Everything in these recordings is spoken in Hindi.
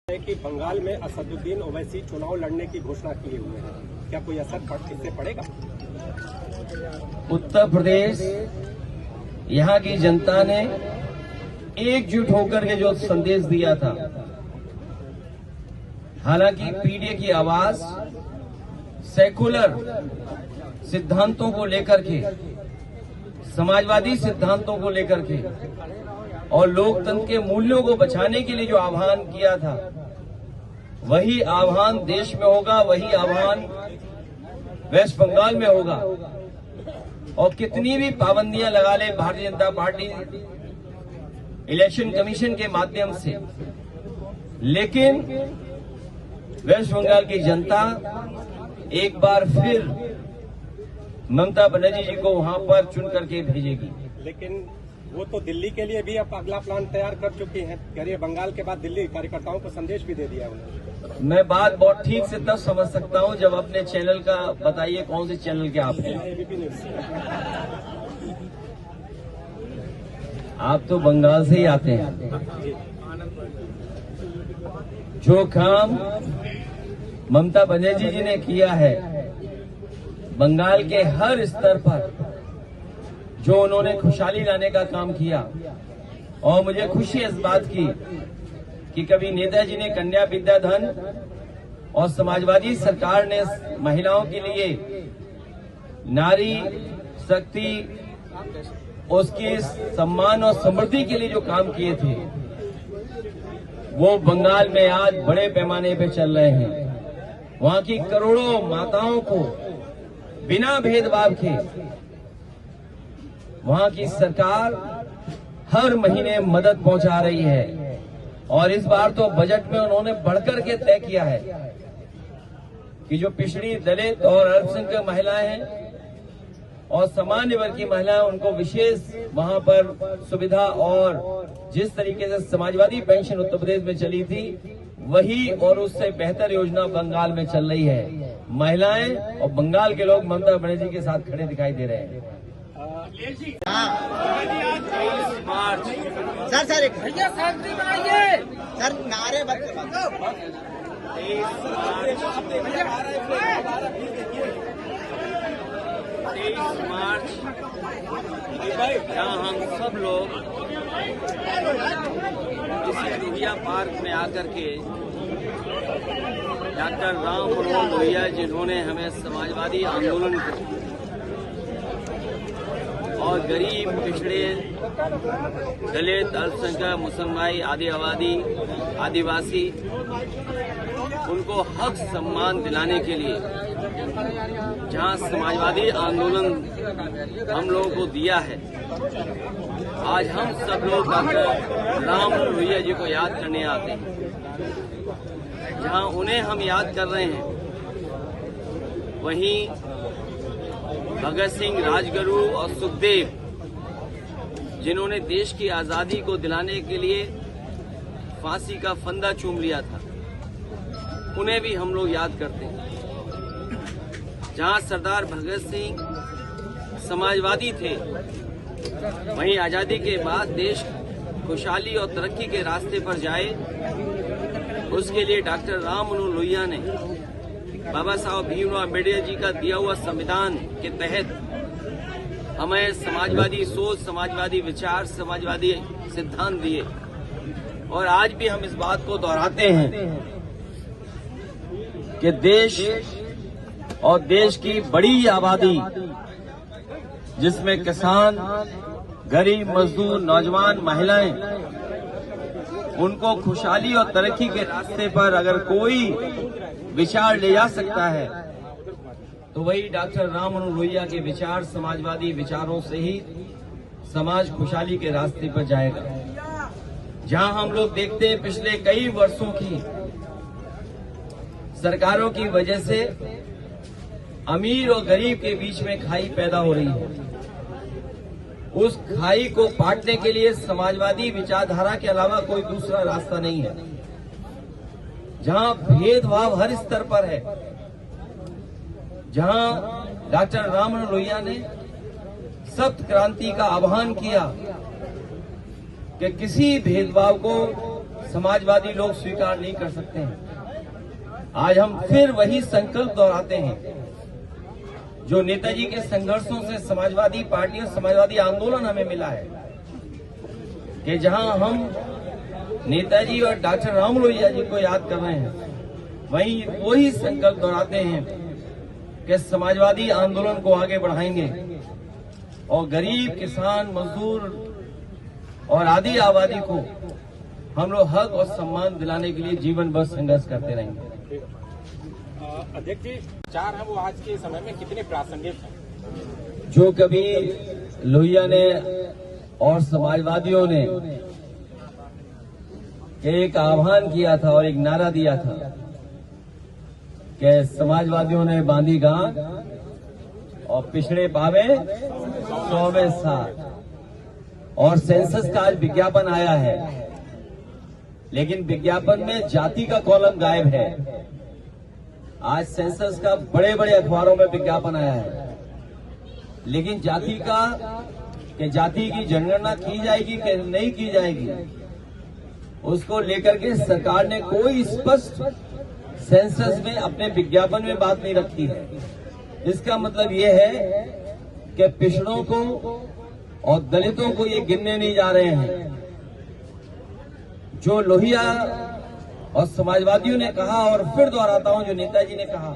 है कि बंगाल में असदुद्दीन ओवैसी चुनाव लड़ने की घोषणा किए हुए हैं, क्या कोई असर इससे पड़ेगा? उत्तर प्रदेश यहाँ की जनता ने एकजुट होकर के जो संदेश दिया था, हालांकि पीडीए की आवाज सेकुलर सिद्धांतों को लेकर के, समाजवादी सिद्धांतों को लेकर के और लोकतंत्र के मूल्यों को बचाने के लिए जो आह्वान किया था, वही आह्वान देश में होगा, वही आह्वान वेस्ट बंगाल में होगा। और कितनी भी पाबंदियां लगा ले Bharatiya Janata party election commission के माध्यम से, लेकिन वेस्ट बंगाल की जनता एक बार फिर ममता बनर्जी जी को वहां पर चुन करके भेजेगी। लेकिन वो तो दिल्ली के लिए भी अब अगला प्लान तैयार कर चुकी हैं। कह रही है बंगाल के बाद दिल्ली कार्यकर्ताओं को संदेश भी दे दिया उन्होंने। मैं बात बहुत ठीक से तब समझ सकता हूं जब अपने चैनल का बताइए, कौन से चैनल के आप हैं? ABP news. आप तो बंगाल से ही आते हैं। जो काम ममता बनर्जी जी ने किया है बंगाल के हर स्तर पर, जो उन्होंने खुशहाली लाने का काम किया, और मुझे खुशी है इस बात की कि कभी नेताजी ने कन्या विद्याधन और समाजवादी सरकार ने महिलाओं के लिए नारी शक्ति, उसके सम्मान और समृद्धि के लिए जो काम किए थे, वो बंगाल में आज बड़े पैमाने पे चल रहे हैं। वहां की करोड़ों माताओं को बिना भेदभाव के वहां की सरकार हर महीने मदद पहुंचा रही है। और इस बार तो बजट में उन्होंने बढ़कर के तय किया है कि जो पिछड़ी दलित और अल्पसंख्यक महिलाएं हैं और सामान्य वर्ग की महिलाएं, उनको विशेष वहां पर सुविधा, और जिस तरीके से समाजवादी पेंशन उत्तर प्रदेश में चली थी, वही और उससे बेहतर योजना बंगाल में चल रही है। महिलाएं और बंगाल के लोग ममता बनर्जी के साथ खड़े दिखाई दे रहे हैं। सर एक भैया शांति बनाइए सर, नारे बंद 23 मार्च जहाँ हम सब लोग इसी लोहिया पार्क में आकर के डॉक्टर राम मनोहर लोहिया जिन्होंने हमें समाजवादी आंदोलन को और गरीब, पिछड़े, दलित, अल्पसंख्यक, मुसलमान, आदिवासी, उनको हक सम्मान दिलाने के लिए जहां समाजवादी आंदोलन हम लोगों को दिया है, आज हम सब लोग डॉक्टर राम लोहिया जी को याद करने आते हैं। जहां उन्हें हम याद कर रहे हैं, वहीं भगत सिंह, राजगुरु और सुखदेव, जिन्होंने देश की आजादी को दिलाने के लिए फांसी का फंदा चूम लिया था, उन्हें भी हम लोग याद करते हैं। जहां सरदार भगत सिंह समाजवादी थे, वहीं आजादी के बाद देश खुशहाली और तरक्की के रास्ते पर जाए, उसके लिए डॉक्टर राम मनोहर लोहिया ने बाबा साहब भीमराव अम्बेडकर जी का दिया हुआ संविधान के तहत हमें समाजवादी सोच, समाजवादी विचार, समाजवादी सिद्धांत दिए। और आज भी हम इस बात को दोहराते हैं कि देश और देश की बड़ी आबादी, जिसमें किसान, गरीब, मजदूर, नौजवान, महिलाएं, उनको खुशहाली और तरक्की के रास्ते पर अगर कोई विचार ले जा सकता है, तो वही डॉक्टर राम मनोहर लोहिया के विचार, समाजवादी विचारों से ही समाज खुशहाली के रास्ते पर जाएगा। जहां हम लोग देखते हैं पिछले कई वर्षों की सरकारों की वजह से अमीर और गरीब के बीच में खाई पैदा हो रही है। उस खाई को पाटने के लिए समाजवादी विचारधारा के अलावा कोई दूसरा रास्ता नहीं है। जहां भेदभाव हर स्तर पर है, जहां डॉक्टर राम मनोहर लोहिया ने सप्त क्रांति का आह्वान किया कि किसी भेदभाव को समाजवादी लोग स्वीकार नहीं कर सकते हैं। आज हम फिर वही संकल्प दोहराते हैं जो नेताजी के संघर्षों से समाजवादी पार्टी और समाजवादी आंदोलन हमें मिला है, कि जहां हम नेताजी और डॉक्टर राम लोहिया जी को याद कर रहे हैं, वहीं वही संकल्प दोहराते हैं कि समाजवादी आंदोलन को आगे बढ़ाएंगे और गरीब, किसान, मजदूर और आदि आबादी को हम लोग हक और सम्मान दिलाने के लिए जीवन भर संघर्ष करते रहेंगे। अध्यक्ष जी, विचार है वो आज के समय में कितने प्रासंगिक हैं? जो कभी लोहिया ने और समाजवादियों ने एक आह्वान किया था और एक नारा दिया था कि समाजवादियों ने बांधी गांठ और पिछड़े पावे 100वें साथ, और सेंसस का आज विज्ञापन आया है, लेकिन विज्ञापन में जाति का कॉलम गायब है। आज सेंसस का बड़े बड़े अखबारों में विज्ञापन आया है, लेकिन जाति की जनगणना की जाएगी कि नहीं की जाएगी, उसको लेकर के सरकार ने कोई स्पष्ट सेंसस में अपने विज्ञापन में बात नहीं रखी है। इसका मतलब ये है कि पिछड़ों को और दलितों को ये गिनने नहीं जा रहे हैं। जो लोहिया और समाजवादियों ने कहा, और फिर दोहराता हूं जो नेताजी ने कहा,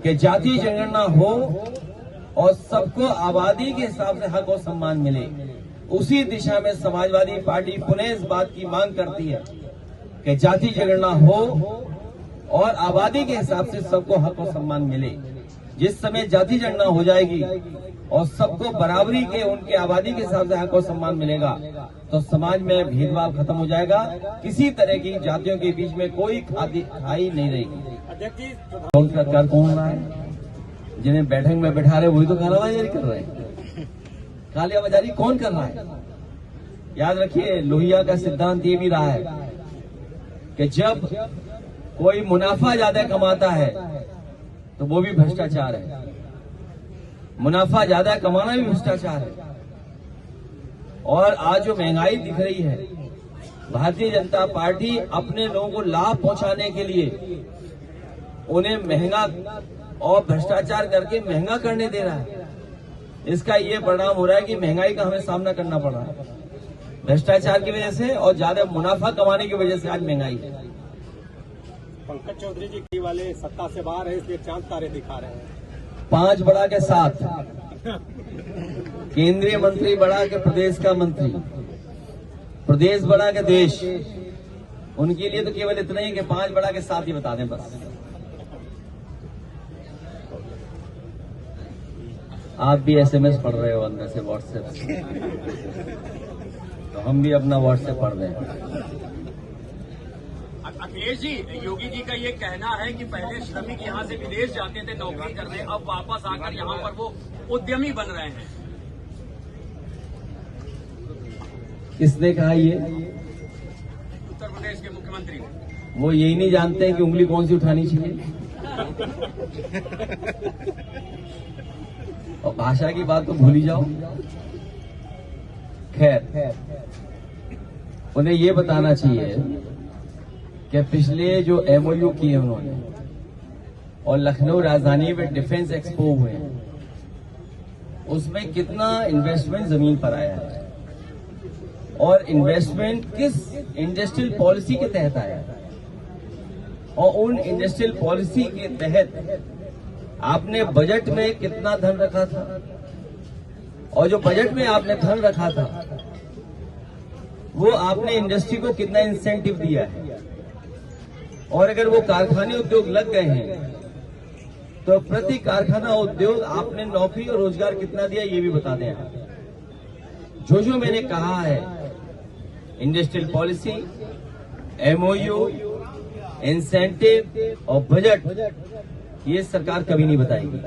कि जाति जनगणना हो और सबको आबादी के हिसाब से हक और सम्मान मिले, उसी दिशा में समाजवादी पार्टी पुनः इस बात की मांग करती है कि जाति जनगणना हो और आबादी के हिसाब से सबको हक और सम्मान मिले। जिस समय जाति जनगणना हो जाएगी और सबको बराबरी के उनके आबादी के हिसाब से हक और सम्मान मिलेगा, तो समाज में भेदभाव खत्म हो जाएगा। किसी तरह की जातियों के बीच में कोई खाई नहीं रहेगी। अध्यक्ष जी, कौन सरकार कौन रहा है? जिन्हें बैठक में बैठा रहे वही तो कालाबाजारी कर रहे हैं। कालाबाजारी कौन कर रहा है? याद रखिए, लोहिया का सिद्धांत ये भी रहा है कि जब कोई मुनाफा ज्यादा कमाता है तो वो भी भ्रष्टाचार है, मुनाफा ज्यादा कमाना भी भ्रष्टाचार है। और आज जो महंगाई दिख रही है, भारतीय जनता पार्टी अपने लोगों को लाभ पहुंचाने के लिए उन्हें महंगा और भ्रष्टाचार करके महंगा करने दे रहा है। इसका ये परिणाम हो रहा है कि महंगाई का हमें सामना करना पड़ रहा है, भ्रष्टाचार की वजह से और ज्यादा मुनाफा कमाने की वजह से आज महंगाई है। पंकज चौधरी जी वाले सत्ता से बाहर है, इसलिए चांद तारे दिखा रहे हैं। 5 बड़ा के साथ केंद्रीय मंत्री बड़ा के प्रदेश का मंत्री, प्रदेश बड़ा के देश, उनके लिए तो केवल इतना ही कि 5 बड़ा के साथ ही बता दें बस। आप भी एसएमएस पढ़ रहे हो अंदर से, व्हाट्सएप से, तो हम भी अपना व्हाट्सएप पढ़ रहे हैं। अखिलेश जी, योगी जी का ये कहना है कि पहले श्रमिक यहाँ से विदेश जाते थे नौकरी करने, अब वापस आकर यहाँ पर वो उद्यमी बन रहे हैं। किसने कहा ये? उत्तर प्रदेश के मुख्यमंत्री। वो यही नहीं जानते हैं कि उंगली कौन सी उठानी चाहिए। और भाषा की बात तो भूल ही जाओ। खैर, उन्हें ये बताना चाहिए कि पिछले जो एमओयू किए उन्होंने और लखनऊ राजधानी में डिफेंस एक्सपो हुए हैं, उसमें कितना इन्वेस्टमेंट जमीन पर आया है और इन्वेस्टमेंट किस इंडस्ट्रियल पॉलिसी के तहत आया है, और उन इंडस्ट्रियल पॉलिसी के तहत आपने बजट में कितना धन रखा था, और जो बजट में आपने धन रखा था वो आपने इंडस्ट्री को कितना इंसेंटिव दिया है, और अगर वो कारखाने उद्योग लग गए हैं तो प्रति कारखाना उद्योग आपने नौकरी और रोजगार कितना दिया, ये भी बता दें आप। जो मैंने कहा है, इंडस्ट्रियल पॉलिसी, एमओयू, इंसेंटिव और बजट, ये सरकार कभी नहीं बताएगी,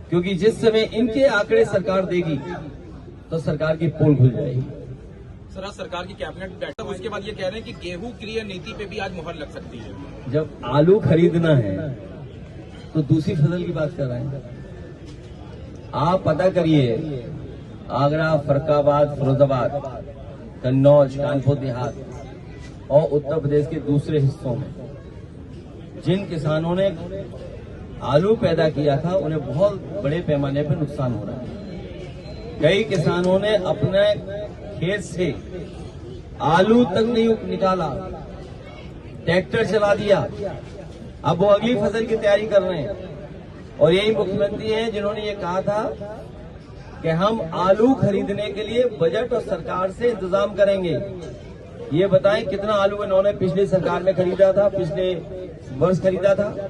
क्योंकि जिस समय इनके आंकड़े सरकार देगी तो सरकार की पोल खुल जाएगी। सर, आज सरकार की कैबिनेट बैठक, उसके बाद ये कह रहे हैं कि गेहूं क्रय नीति पे भी आज मुहर लग सकती है। जब आलू खरीदना है तो दूसरी फसल की बात कर रहे हैं। आप पता करिए, आगरा, फरुखाबाद, फिरोजाबाद, कन्नौज, कानपुर देहात, और उत्तर प्रदेश के दूसरे हिस्सों में जिन किसानों ने आलू पैदा किया था उन्हें बहुत बड़े पैमाने पर नुकसान हो रहा है। कई किसानों ने अपने खेत से आलू तक नहीं निकाला, ट्रैक्टर चला दिया, अब वो अगली फसल की तैयारी कर रहे हैं। और यही मुख्यमंत्री हैं जिन्होंने ये कहा था कि हम आलू खरीदने के लिए बजट और सरकार से इंतजाम करेंगे। ये बताएं कितना आलू इन्होंने पिछली सरकार में खरीदा था, पिछले वर्ष खरीदा था,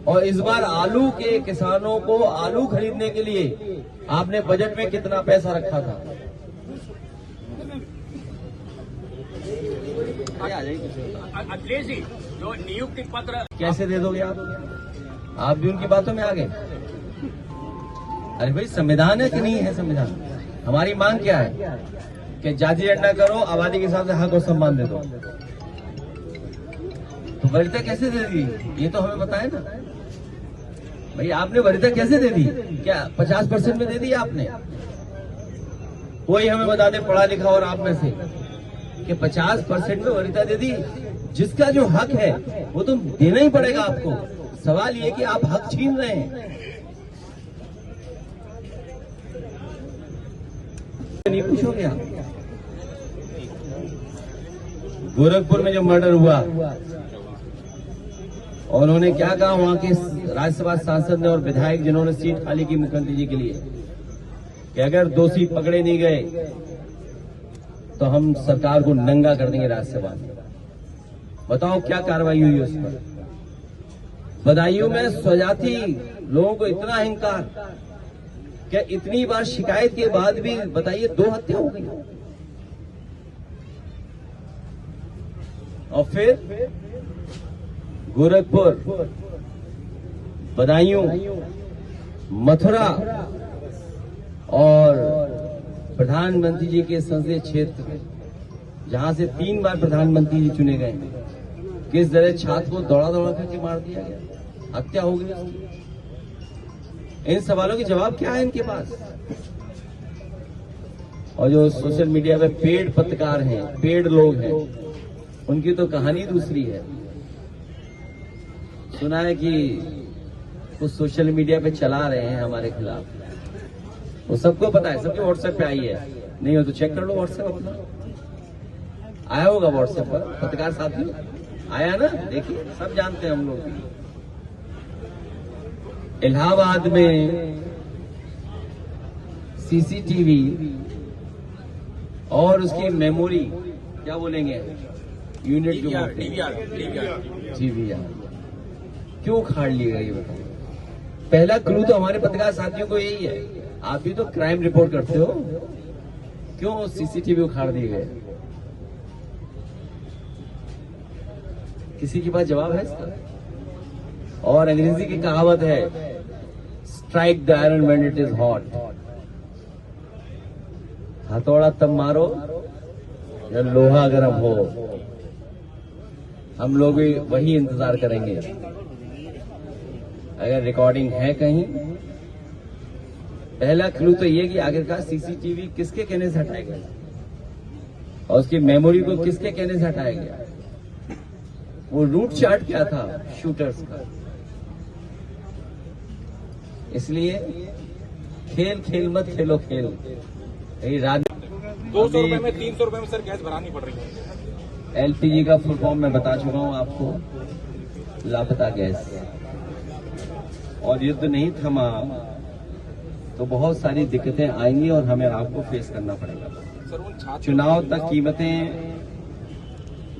और इस बार आलू के किसानों को आलू खरीदने के लिए आपने बजट में कितना पैसा रखा था? अखिलेश जी, जो नियुक्ति पत्र कैसे दे दोगे आप भी उनकी बातों में आ गए। अरे भाई, संविधान है कि नहीं है संविधान? हमारी मांग क्या है कि जाति गणना करो, आबादी के हिसाब से हक और सम्मान दे दो। तो वरीयता कैसे दे दी, ये तो हमें बताए ना भाई। आपने वरीयता कैसे दे दी? क्या 50% में दे दी आपने? कोई हमें बता दे पढ़ा लिखा और आप में से कि 50% में वरीयता दे दी। जिसका जो हक है वो तो देना ही पड़ेगा आपको। सवाल ये कि आप हक छीन रहे हैं। नहीं पूछोगे आप? गोरखपुर में जो मर्डर हुआ और उन्होंने क्या कहा, वहां के राज्यसभा सांसद ने और विधायक जिन्होंने सीट खाली की मुख्यमंत्री जी के लिए, कि अगर दोषी पकड़े नहीं गए तो हम सरकार को नंगा कर देंगे राज्यसभा में। बताओ क्या कार्रवाई हुई उस पर? बदायूं में स्वजाति लोगों को इतना अहंकार, क्या इतनी बार शिकायत के बाद भी बताइए 2 हत्या हो गई। और फिर गोरखपुर, बदायूं, मथुरा और प्रधानमंत्री जी के संसदीय क्षेत्र जहां से 3 बार प्रधानमंत्री जी चुने गए, किस तरह छात्र को दौड़ा दौड़ा करके मार दिया गया, हत्या हो गई। इन सवालों के जवाब क्या है इनके पास? और जो सोशल मीडिया पे पेड पत्रकार हैं, पेड लोग हैं, उनकी तो कहानी दूसरी है। सुना है कि कुछ सोशल मीडिया पे चला रहे हैं हमारे खिलाफ, वो सबको पता है, सबके व्हाट्सएप पे आई है। नहीं हो तो चेक कर लो व्हाट्सएप अपना, आया होगा व्हाट्सएप पर, पत्रकार साथी आया ना, देखिए सब जानते हैं हम लोग। इलाहाबाद में सीसीटीवी और उसकी मेमोरी, क्या बोलेंगे, यूनिट जो बोलते हैं, डीवीआर, क्यों खाड़ लिए गए ये बताओ? पहला क्लू तो हमारे पत्रकार साथियों को यही है, आप भी तो क्राइम रिपोर्ट करते हो, क्यों सीसीटीवी उखाड़ दिए गए? किसी के पास जवाब है इसका? और अंग्रेजी की कहावत है, strike the iron when it is hot. हथौड़ा तब मारो जब लोहा गर्म हो। हम लोग भी वही इंतजार करेंगे। अगर रिकॉर्डिंग है कहीं, पहला क्लू तो ये कि आखिरकार सीसीटीवी किसके कहने से हटाया गया और उसकी मेमोरी को किसके कहने से हटाया गया? वो रूट चार्ट क्या था शूटर्स का? इसलिए खेल खेल मत खेलो खेल। 200 रुपए में 300 रुपए में सर गैस भरानी पड़ रही है। एलपीजी का फुल फॉर्म मैं बता चुका हूं आपको, लापता गैस। और युद्ध नहीं थमा तो बहुत सारी दिक्कतें आएंगी और हमें आपको फेस करना पड़ेगा। चुनाव तक कीमतें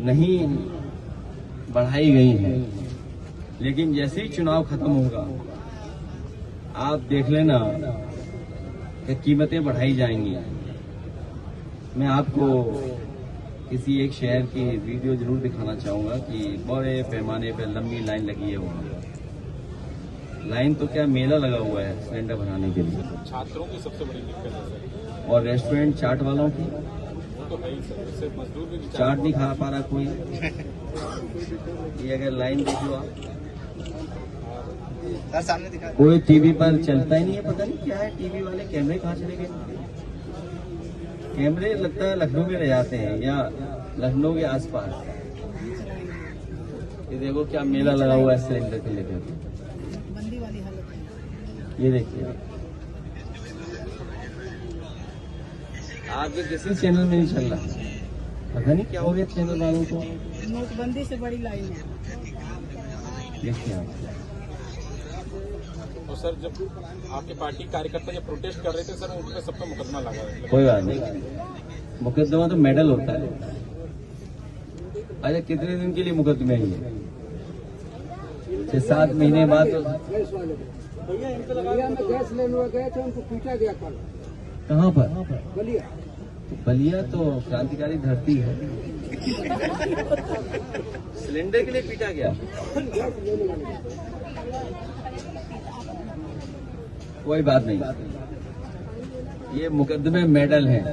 नहीं बढ़ाई गई हैं, लेकिन जैसे ही चुनाव खत्म होगा आप देख लेना कि कीमतें बढ़ाई जाएंगी। मैं आपको किसी एक शहर की वीडियो जरूर दिखाना चाहूंगा कि बड़े पैमाने पर लंबी लाइन लगी है। वहाँ लाइन तो क्या, मेला लगा हुआ है सिलेंडर भराने के लिए। छात्रों की सबसे बड़ी दिक्कत है सर, और रेस्टोरेंट चाट वालों की तो है ही सर, सिर्फ मजदूर भी चाट नहीं खा पा रहा कोई। ये अगर लाइन देखो आप, सामने दिखा, कोई टीवी पर चलता ही नहीं है। पता नहीं क्या है, टीवी वाले कैमरे कहाँ चले गए? कैमरे लगता है लखनऊ में रह जाते हैं या लखनऊ के आसपास। ये देखो क्या मेला लगा हुआ है सिलेंडर के लेकर। बंदी वाली हालत है। ये देखिए, आपके किसी चैनल में नहीं चल रहा, पता नहीं क्या हो गया चैनल वालों को। नोटबंदी से बड़ी लाइन है। देखिए आप, तो सर जब आपके पार्टी कार्यकर्ता जब प्रोटेस्ट कर रहे थे सर, उन पे सब पे मुकदमा लगा है। कोई बात नहीं, मुकदमा तो मेडल होता है। अच्छा, कितने दिन के लिए मुकदमे है? 6-7 महीने बाद तो बलिया में गैस लेने गए थे, उनको पीटा गया कल। कहाँ पर? बलिया। बलिया तो क्रांतिकारी धरती है। सिलेंडर के लिए पीटा गया? कोई बात नहीं, ये मुकदमे मेडल हैं।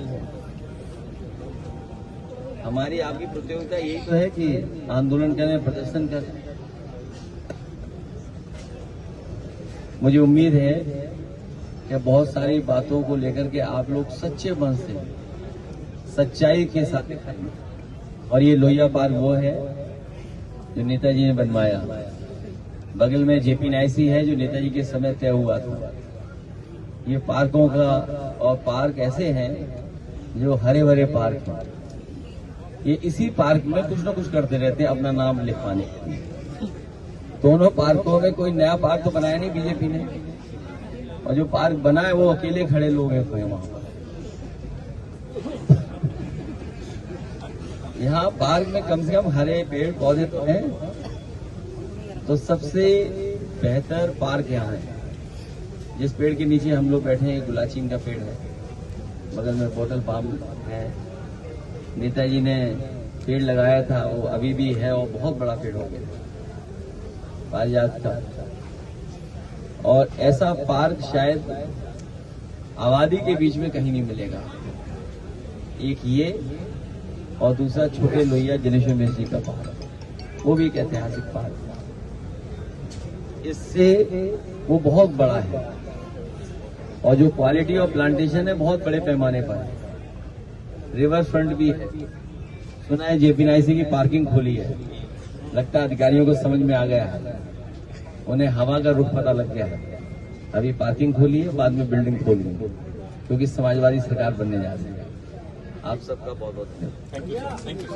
हमारी आपकी प्रतियोगिता यही तो है कि आंदोलन करें, प्रदर्शन करें। मुझे उम्मीद है कि बहुत सारी बातों को लेकर के आप लोग सच्चे मन से, सच्चाई के साथ खड़े। और ये लोहिया पार्क वो है जो नेताजी ने बनवाया। बगल में जेपी नाइसी है जो नेताजी के समय तय हुआ था। ये पार्कों का, और पार्क ऐसे हैं जो हरे भरे पार्क हैं। ये इसी पार्क में कुछ न कुछ करते रहते हैं अपना नाम लिखवाने के लिए। दोनों पार्कों में कोई नया पार्क तो बनाया नहीं बीजेपी ने, और जो पार्क बना है वो अकेले खड़े लोग हैं वहां पर। यहाँ पार्क में कम से कम हरे पेड़ पौधे तो हैं। तो सबसे बेहतर पार्क यहाँ है। जिस पेड़ के नीचे हम लोग बैठे हैं, गुलाचीन का पेड़ है, बगल में बोतल पाम है। नेताजी ने पेड़ लगाया था, वो अभी भी है, और बहुत बड़ा पेड़ हो गया पारिजात का। और ऐसा पार्क शायद आबादी के बीच में कहीं नहीं मिलेगा। एक ये, और दूसरा छोटे लोहिया जनेश्वर मिश्र जी का पार्क, वो भी एक ऐतिहासिक पार्क है। इससे वो बहुत बड़ा है, और जो क्वालिटी ऑफ प्लांटेशन है बहुत बड़े पैमाने पर है। रिवर फ्रंट भी है। सुना है जेपी नाइसी की पार्किंग खोली है। लगता है अधिकारियों को समझ में आ गया है, उन्हें हवा का रुख पता लग गया है। अभी पार्किंग खोली है, बाद में बिल्डिंग खोल देंगे, क्योंकि समाजवादी सरकार बनने जा रही है। आप सबका बहुत बहुत धन्यवाद। Thank you.